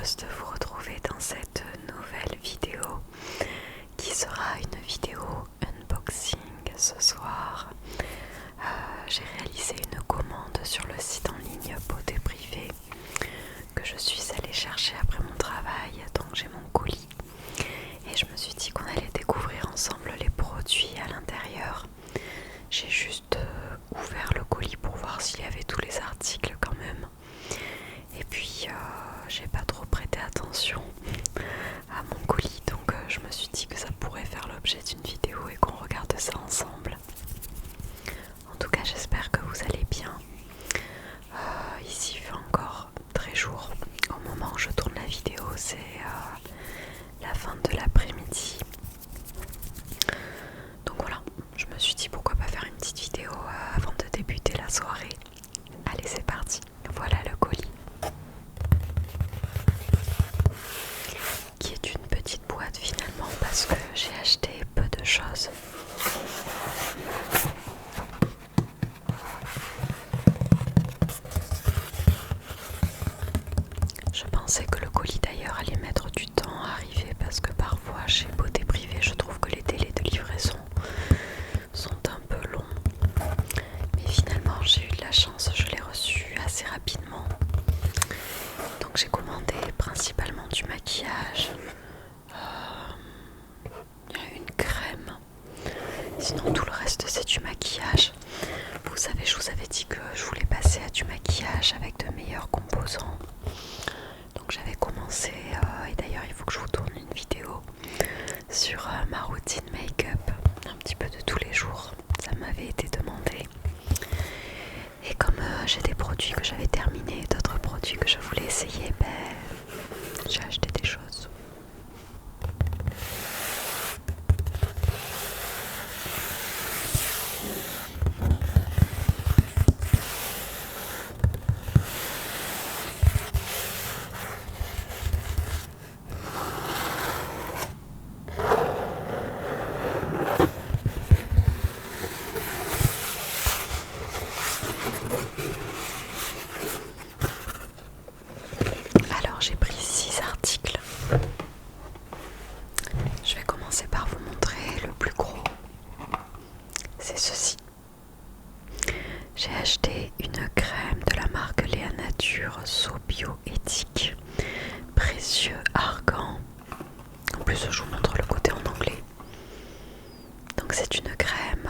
heureuse de vous retrouver dans cette nouvelle vidéo qui sera une vidéo unboxing ce soir. J'ai réalisé une commande sur le site en ligne Beauté Privée que je suis allée chercher après mon travail, donc j'ai mon colis et je me suis dit qu'on allait découvrir ensemble les produits à l'intérieur. J'ai juste ouvert le colis pour voir s'il y avait tous les articles quand même. Et puis j'ai pas trop prêté attention à mon colis, donc je me suis dit que ça pourrait faire l'objet d'une vidéo et qu'on regarde ça ensemble. En tout cas j'espère que vous allez bien. Ici il fait encore très jour. Au moment où je tourne la vidéo c'est la fin de l'après-midi. Donc voilà, je me suis dit pourquoi pas faire une petite vidéo avant de débuter la soirée. Allez c'est parti, voilà le colis. Qui est une petite boîte finalement parce que j'ai acheté peu de choses. Je pensais que le colis d'ailleurs allait mettre du temps à arriver parce que parfois chez Beauté Privée je trouve que les délais de livraison sont un peu longs. Mais finalement j'ai eu de la chance, je l'ai reçu assez rapidement. Donc j'ai commandé principalement du maquillage. Il y a une crème. Sinon tout le reste c'est du maquillage. Vous savez, je vous avais dit que je voulais passer à du maquillage avec de meilleurs composants. Donc j'avais commencé, et d'ailleurs il faut que je vous tourne une vidéo sur ma routine make-up, un petit peu de tous les jours. Ça m'avait été demandé. Et comme j'ai des produits que j'avais terminés, d'autres produits que je voulais essayer, j'ai acheté des choses. Alors j'ai pris 6 articles. Je vais commencer par vous montrer le plus gros. C'est ceci. J'ai acheté une crème de la marque Léa Nature So Bioéthique Précieux Argan. En plus je vous montre le côté en anglais. Donc c'est une crème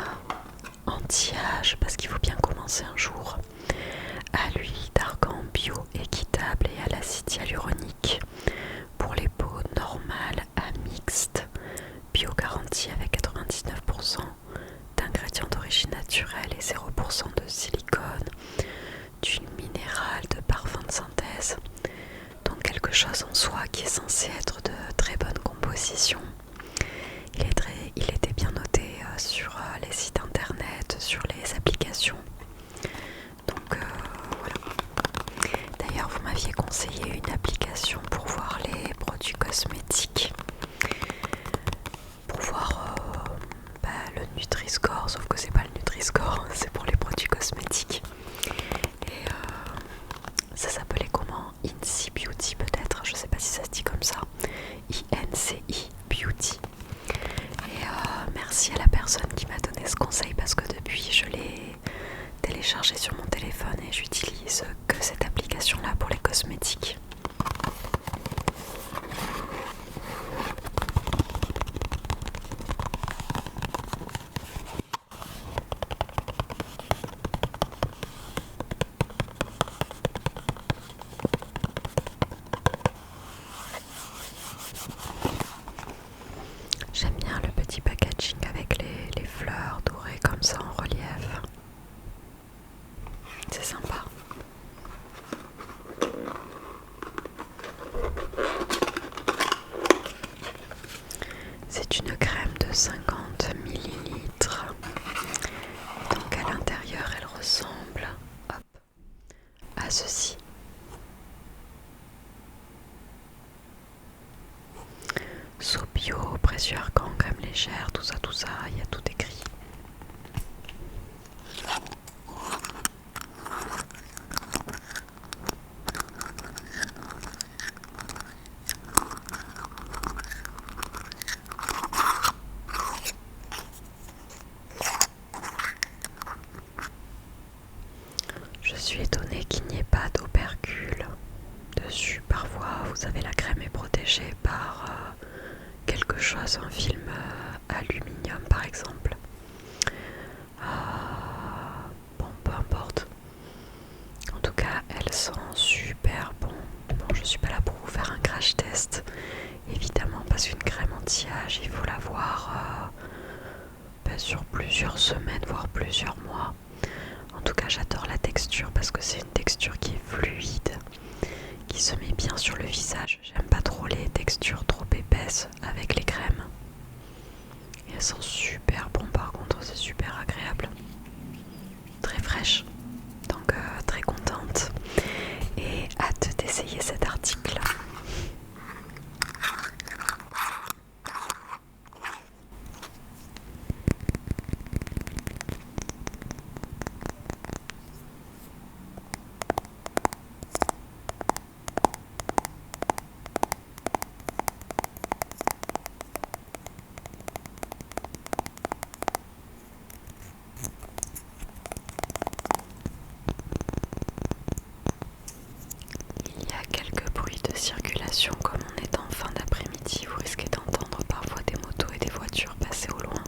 anti-âge parce qu'il faut bien commencer un jour, à l'huile d'argan bio équitable et à l'acide hyaluronique pour les peaux normales à mixtes, bio garantie avec 99% d'ingrédients d'origine naturelle et 0% de silicone, d'huile minérale, de parfum de synthèse. Donc quelque chose en soi qui est censé être de très bonne composition. Il était bien noté sur les sites internet, sur les applications. Donc voilà. D'ailleurs vous m'aviez conseillé une application pour voir les produits cosmétiques. Pour voir le Nutri-Score, sauf que c'est pas le Nutri-Score, c'est pour les produits cosmétiques. Et ça s'appelait comment? INCI Beauty peut-être, je sais pas si ça se dit comme ça. INCI Beauty. Et merci à la personne qui m'a donné ce conseil parce que depuis je l'ai téléchargé sur mon téléphone et j'utilise que cette application là pour les cosmétiques. J'aime bien le petit packaging avec les fleurs dorées comme ça en relief. C'est sympa. C'est une crème de 50 ml. Donc à l'intérieur elle ressemble à ceci. So bio, précieux argan, crème légère, tout ça, il y a tout écrit. suis étonnée qu'il n'y ait pas d'opercule dessus. Parfois, vous savez, la crème est protégée par quelque chose, un film aluminium par exemple. Bon, peu importe. En tout cas, elles sont super bon. Bon, je suis pas là pour vous faire un crash test, évidemment, parce qu'une crème anti-âge, il faut l'avoir sur plusieurs semaines, voire plusieurs mois. En tout cas, j'adore la texture parce que c'est une texture qui est fluide, qui se met bien sur le visage. J'aime pas trop les textures trop épaisses avec les crèmes. Et elles sont super bon par contre, c'est super agréable. Très fraîche. Donc très contente. Et hâte d'essayer cet article. Il y a quelques bruits de circulation comme on est en fin d'après-midi. Vous risquez d'entendre parfois des motos et des voitures passer au loin.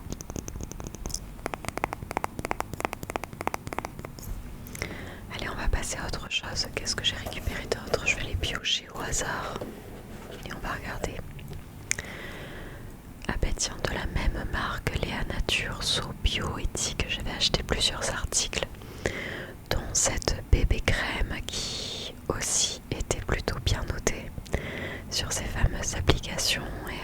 Allez, on va passer à autre chose. Qu'est-ce que j'ai récupéré d'autre? Je vais les piocher au hasard. Et on va regarder. Ah ben tiens, de la même marque, Léa Nature, So Bio Éthique, j'avais acheté plusieurs articles, dont cette bébé crème qui aussi était plutôt bien notée sur ces fameuses applications et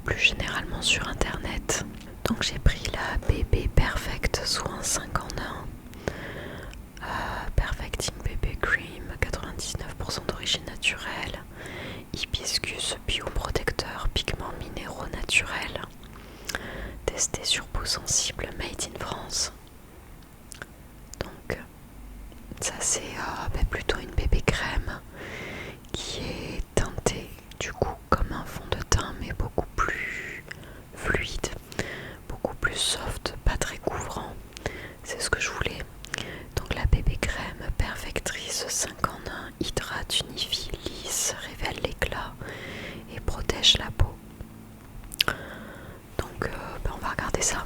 plus généralement sur internet. Donc j'ai pris la bébé Perfect Soin 5 en 1, Perfecting Baby Cream, 99% d'origine naturelle, hibiscus bioprotecteur, pigments minéraux naturels, testé sur peau sensible, made in France. Donc ça c'est plutôt une bébé crème qui est teintée du coup comme un fond de teint mais beaucoup plus fluide, beaucoup plus soft, pas très couvrant. C'est ce que je voulais. Donc la bébé crème perfectrice 5 en 1 hydrate, unifie, lisse, révèle l'éclat et protège la peau. Donc on va regarder ça.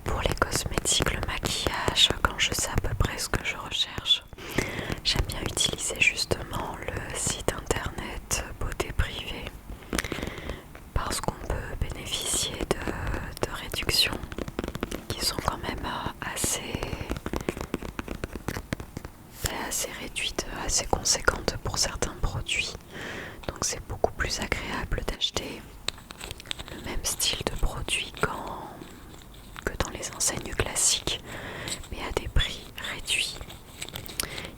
Pour les cosmétiques, le maquillage, quand je sais à peu près ce que je recherche, j'aime bien utiliser justement le site internet Beauté Privée parce qu'on peut bénéficier de réductions qui sont quand même assez réduites, assez conséquentes pour certains produits. Donc c'est beaucoup plus agréable d'acheter le même style de produit que dans les enseignes classiques, mais à des prix réduits.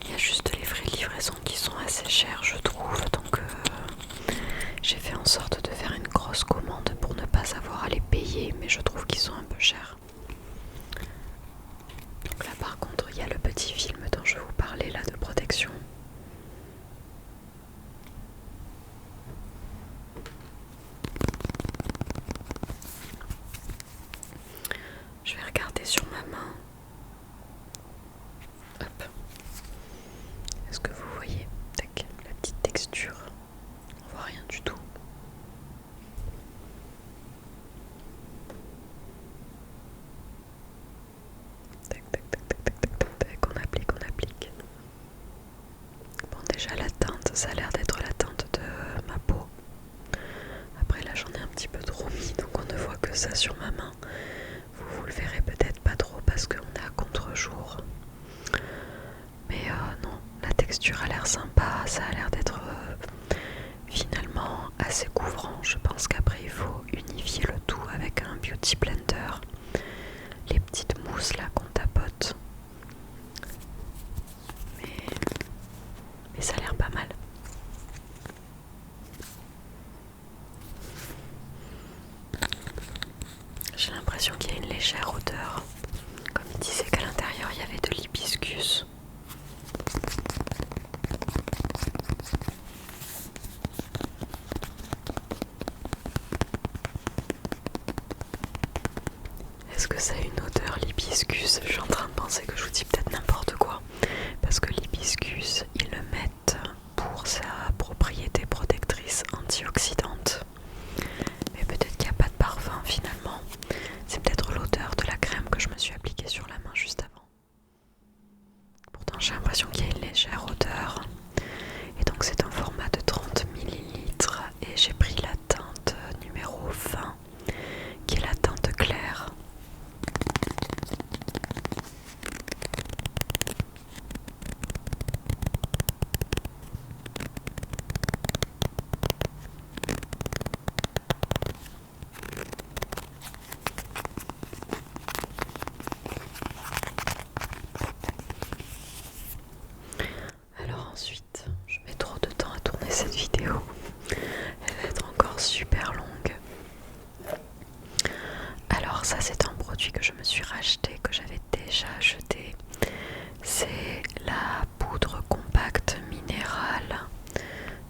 Il y a juste les frais de livraison qui sont assez chers, je trouve, donc j'ai fait en sorte de faire une grosse commande pour ne pas avoir à les payer, mais je trouve qu'ils sont un peu chers. Donc là par contre il y a le petit film dont je vous parlais là de protection. Je vais regarder sur ma main. Hop. Est-ce que vous voyez la petite texture? On voit rien du tout. On applique. Bon, déjà la teinte, ça a l'air d'être la teinte de ma peau. Après là j'en ai un petit peu trop mis, donc on ne voit que ça sur ma main. Vous le verrez peut-être pas trop parce qu'on est à contre-jour. Mais non, la texture a l'air sympa, ça a l'air d'être finalement assez couvrant. Je pense qu'après il faut unifier le tout avec un beauty blender. Les petites mousses là qu'on tapote. Mais ça a l'air pas mal. J'ai l'impression qu'il y a une légère odeur, comme ils disent l'impression qu'il y a une légère odeur. Et donc c'est un format de 30 millilitres et j'ai pris la teinte numéro 20 qui est la teinte claire. Alors ensuite, je mets trop de temps à tourner cette vidéo. Elle va être encore super longue. Alors ça c'est un produit que je me suis racheté, que j'avais déjà acheté. C'est la poudre compacte minérale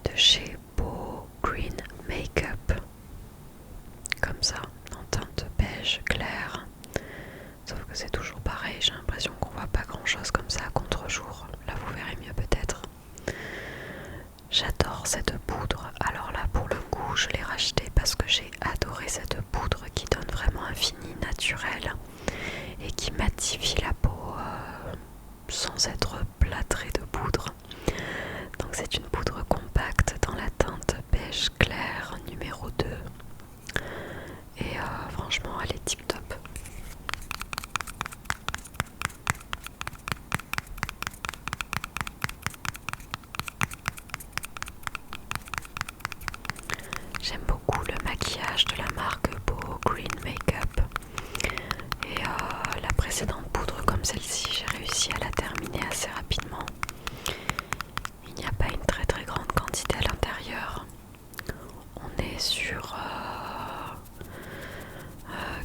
de chez Beau Green Makeup. Comme ça, en teinte beige clair. Sauf que c'est toujours pareil, j'ai l'impression qu'on voit pas grand chose comme ça à contre-jour. Là vous verrez mieux peut-être. J'adore cette poudre. Alors là pour le coup je l'ai rachetée parce que j'ai adoré cette poudre qui donne vraiment un fini naturel et qui matifie la peau sans être plâtrée de poudre. Donc c'est une poudre compacte dans la teinte beige clair numéro 2 et franchement elle est tip top. J'aime beaucoup le maquillage de la marque Beau Green Makeup et la précédente poudre comme celle-ci j'ai réussi à la terminer assez rapidement. Il n'y a pas une très très grande quantité à l'intérieur. On est sur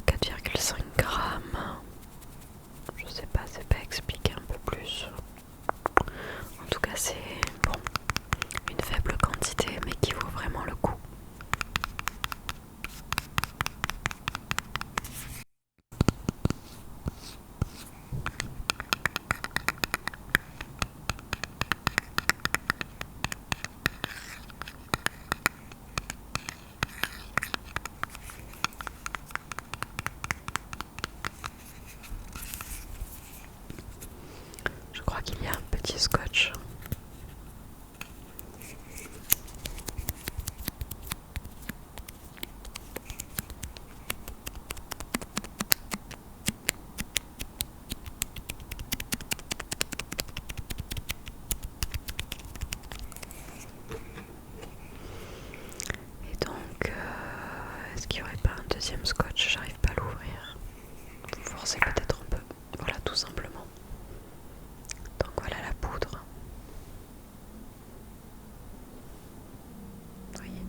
4,5 grammes. Je sais pas, c'est pas expliqué un peu plus. En tout cas c'est bon, une faible quantité mais qui vaut vraiment le coup. Je crois qu'il y a un petit scotch. Et donc, est-ce qu'il n'y aurait pas un deuxième scotch? J'arrive pas à l'ouvrir. Vous forcez peut-être un peu. Voilà, tout simplement. Donc voilà la poudre. Vous voyez?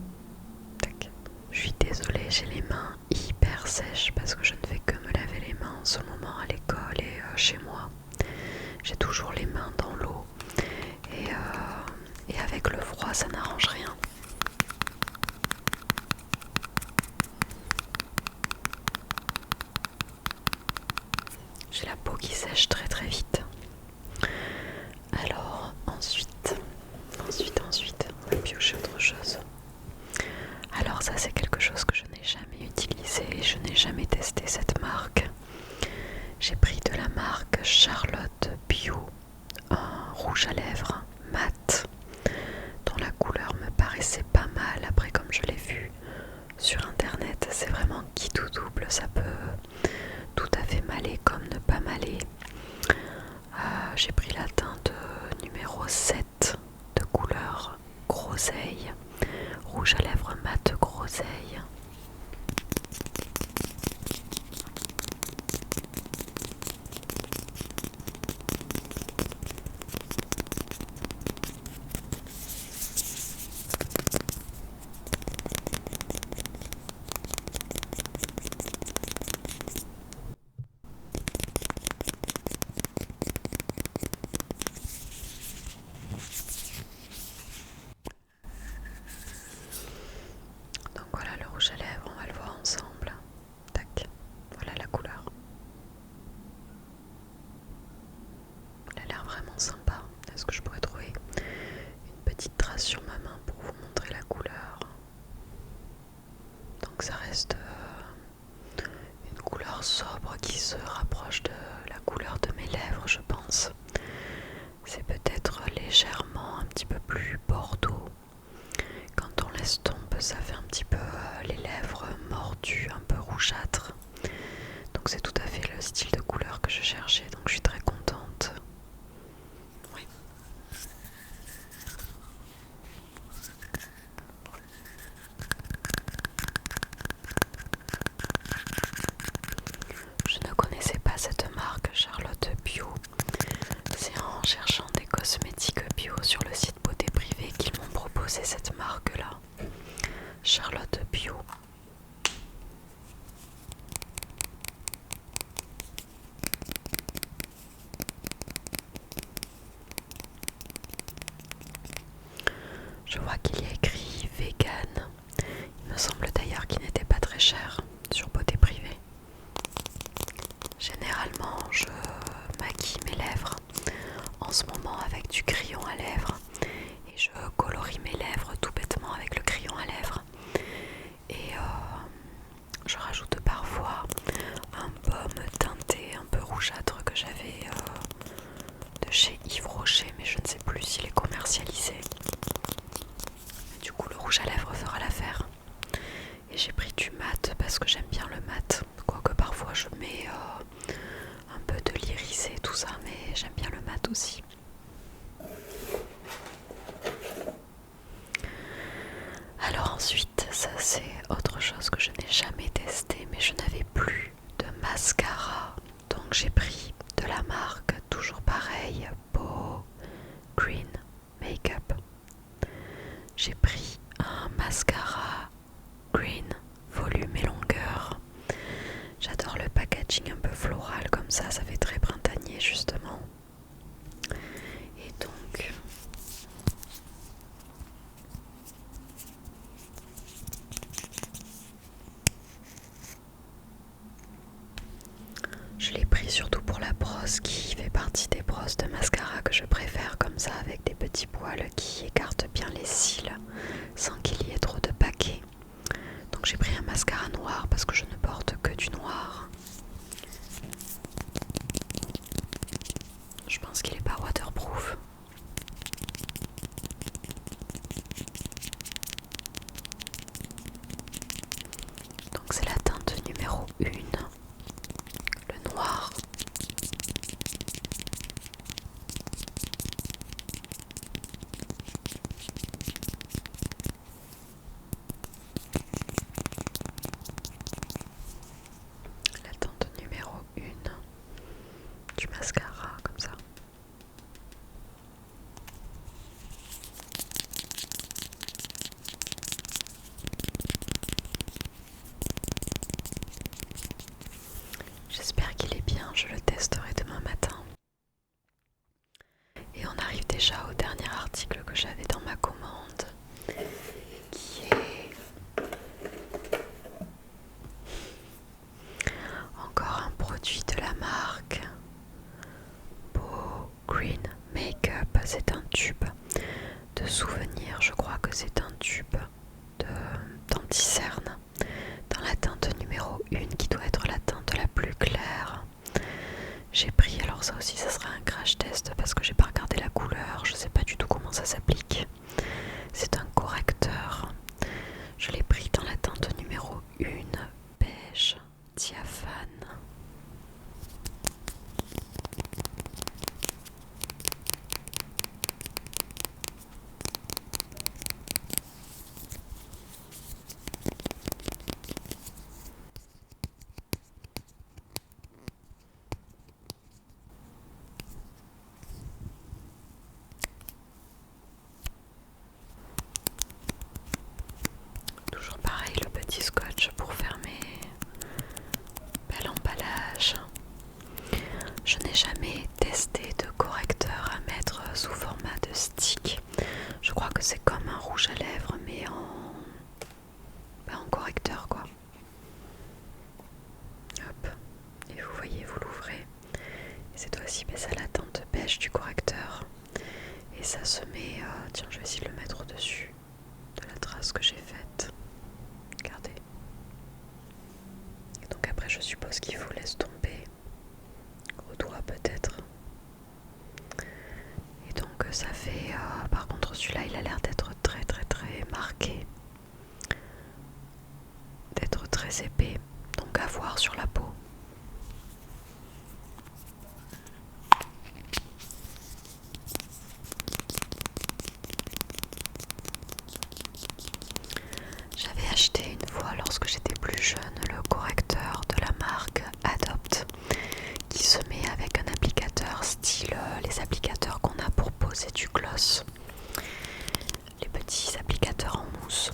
Tac. Je suis désolée, j'ai les mains hyper sèches parce que je ne fais que me laver les mains en ce moment à l'école et chez moi. J'ai toujours les mains dans l'eau et avec le froid ça n'arrange rien. J'ai la peau qui sèche très très vite. Alors ensuite, on va piocher autre chose. Alors ça c'est quelque chose que je n'ai jamais utilisé, je n'ai jamais testé cette marque. J'ai pris de la marque Charlotte Bio un rouge à lèvres mat dont la couleur me paraissait pas mal. Après comme je l'ai vu sur internet, c'est vraiment qui tout double, ça peut tout à fait m'aller comme ne pas m'aller. J'ai pris la teinte numéro 7 de couleur groseille, rouge à lèvres mat groseille. Donc voilà le rouge à lèvres, on va le voir ensemble. Tac, voilà la couleur. Elle a l'air vraiment sympa. Est-ce que je pourrais trouver une petite trace sur ma main pour vous montrer la couleur? Donc ça reste une couleur sobre qui se rapproche de la couleur de mes lèvres, je pense. C'est peut-être Charlotte Bio. Je vois qu'il y a écrit vegan. Il me semble d'ailleurs qu'il n'était pas très cher sur Beauté Privée. Généralement, je maquille mes lèvres en ce moment avec du crayon à lèvres et je colorie mes lèvres tout bêtement avec le crayon à lèvres. Et je rajoute parfois un baume teinté un peu rougeâtre que j'avais de chez Yves Rocher, mais je ne sais plus s'il est commercialisé. Du coup, le rouge à lèvres fera l'affaire. Et j'ai pris du mat parce que j'aime bien le mat. Quoique parfois je mets un peu de l'irisé, tout ça, mais j'aime bien le mat aussi. Alors ensuite, ça c'est autre chose que je n'ai jamais testé, mais je n'avais plus de mascara. Donc j'ai pris de la marque, toujours pareil, Beau Green Makeup. J'ai pris un mascara Green volume et longueur. J'adore le packaging un peu floral comme ça fait très printanier justement. Et donc je l'ai pris surtout pour la brosse qui fait partie des brosses de mascara que je préfère, comme ça avec des petits poils qui écartent bien les cils sans qu'il y ait trop de paquets. Donc j'ai pris un mascara noir parce que je ne porte que du noir. Je pense qu'il n'est pas waterproof. Donc c'est la teinte numéro 1, le noir. La teinte numéro 1 du mascara, comme ça. J'espère qu'il est bien, je le testerai demain matin. Et on arrive déjà au dernier article que j'avais dans ma commande, qui est encore un produit de la marque Beau Green Makeup. C'est un tube de souvenir, je crois que c'est un tube d'anti-cerne dans la teinte numéro 1 qui doit être la teinte la plus claire. J'ai pris, alors ça aussi ça sera un crash test parce que j'ai pas regardé la couleur, je sais pas du tout comment ça s'applique. C'est un correcteur. Je l'ai pris dans la teinte numéro 1, beige diaphane. Toujours pareil, le petit scotch pour fermer. Bel emballage. Je n'ai jamais testé de correcteur à mettre sous format de stick. Je crois que c'est comme un rouge à lèvres mais en correcteur quoi. Hop. Et vous voyez, vous l'ouvrez. Et cette fois-ci, c'est la teinte beige du correcteur. Et ça se met... tiens, je vais essayer de le mettre au-dessus de la trace que j'ai faite. Regardez. Et donc après, je suppose qu'il vous laisse tomber au doigt peut-être. Et donc ça fait... par contre, celui-là, il a l'air d'être très marqué. D'être très épais. Donc à voir sur la peau. J'avais acheté une fois lorsque j'étais plus jeune le correcteur de la marque Adopt qui se met avec un applicateur style les applicateurs qu'on a pour poser du gloss, les petits applicateurs en mousse.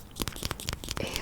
Et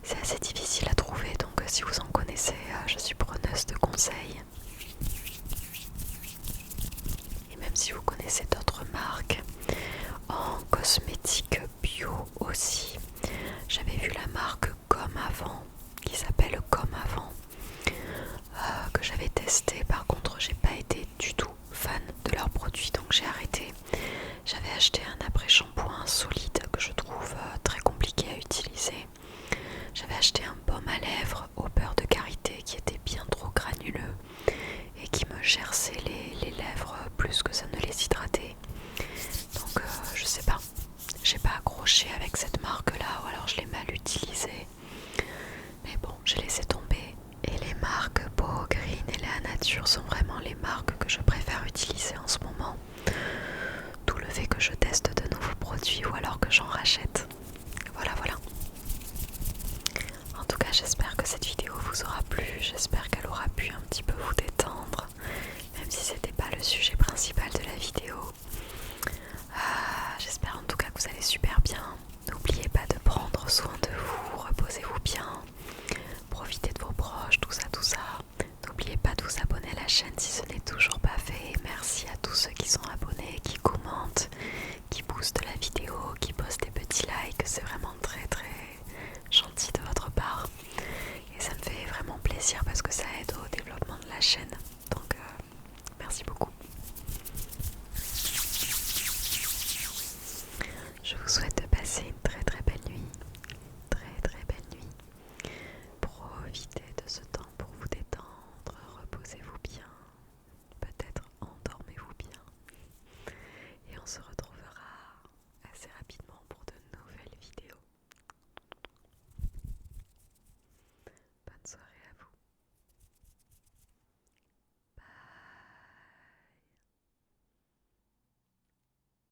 c'est assez difficile à trouver, donc si vous en connaissez, je suis preneuse de conseils. Et même si vous connaissez d'autres marques en cosmétiques bio aussi, j'avais vu la marque Comme Avant, qui s'appelle Comme Avant, que j'avais testé. Par contre, j'ai pas été du tout fan de leurs produits, donc j'ai arrêté. J'avais acheté un après-shampoing solide que je trouve très compliqué à utiliser. J'avais acheté un baume à lèvres au beurre de karité qui était bien trop granuleux et qui me gerçait les lèvres plus que ça ne les hydratait. Donc je sais pas, j'ai pas accroché avec cette marque là, ou alors je l'ai mal utilisée. Mais bon, j'ai laissé tomber. Et les marques Beau Green et La Nature sont vraiment les marques que je préfère utiliser en ce moment. D'où le fait que je teste de nouveaux produits ou alors que j'en rachète. Voilà. En tout cas, j'espère que cette vidéo vous aura plu. J'espère qu'elle aura pu un petit peu vous détendre, même si c'était pas le sujet principal de la vidéo. J'espère en tout cas que vous allez super bien. N'oubliez pas de prendre soin de vous, reposez-vous bien, profitez de vos proches, tout ça. N'oubliez pas de vous abonner à la chaîne si ce n'est toujours pas fait. Merci à tous ceux qui sont abonnés, qui commentent, qui boostent la vidéo, qui postent des petits likes. C'est vraiment très gentil de votre part. Et ça me fait vraiment plaisir parce que ça aide au développement de la chaîne. Donc merci beaucoup. Je vous souhaite